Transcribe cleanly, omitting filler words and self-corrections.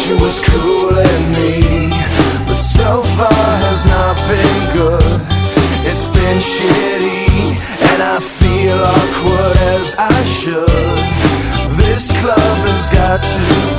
She was cooling me, but so far has not been good. It's been shitty, and I feel awkward as I should. This club has got to